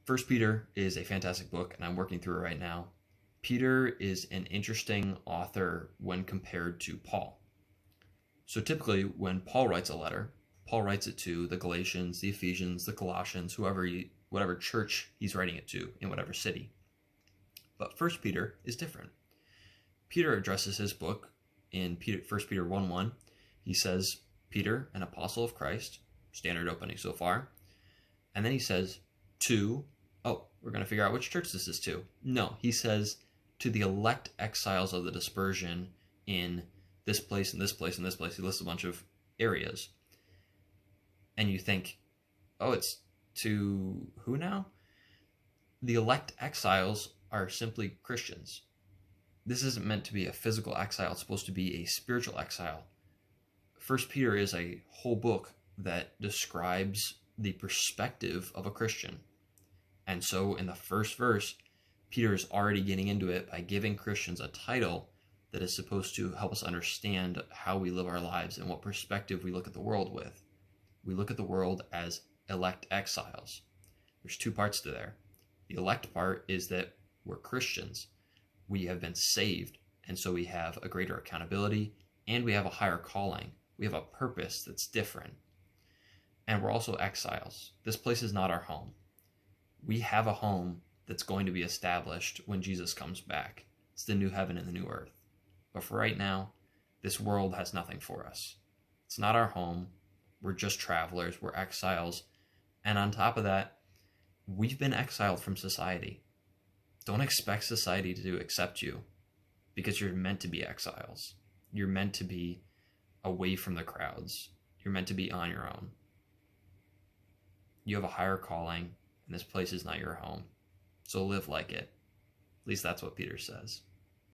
First Peter is a fantastic book, and I'm working through it right now. Peter is an interesting author when compared to Paul. So typically when Paul writes a letter, Paul writes it to the Galatians, the Ephesians, the Colossians, whatever church he's writing it to in whatever city. But First Peter is different. Peter addresses his book in 1 Peter 1:1. He says, Peter, an apostle of Christ, standard opening so far. And then he says, we're going to figure out which church this is to. No, he says, to the elect exiles of the dispersion in this place and this place and this place. He lists a bunch of areas. And you think, it's to who now? The elect exiles are simply Christians. This isn't meant to be a physical exile. It's supposed to be a spiritual exile. First Peter is a whole book that describes the perspective of a Christian. And so in the first verse, Peter is already getting into it by giving Christians a title that is supposed to help us understand how we live our lives and what perspective we look at the world with. We look at the world as elect exiles. There's two parts to there. The elect part is that we're Christians. We have been saved, and so we have a greater accountability, and we have a higher calling. We have a purpose that's different. And we're also exiles. This place is not our home. We have a home that's going to be established when Jesus comes back. It's the new heaven and the new earth. But for right now, this world has nothing for us. It's not our home. We're just travelers. We're exiles. And on top of that, we've been exiled from society. Don't expect society to accept you, because you're meant to be exiles. You're meant to be away from the crowds. You're meant to be on your own. You have a higher calling, and this place is not your home. So live like it. At least that's what Peter says.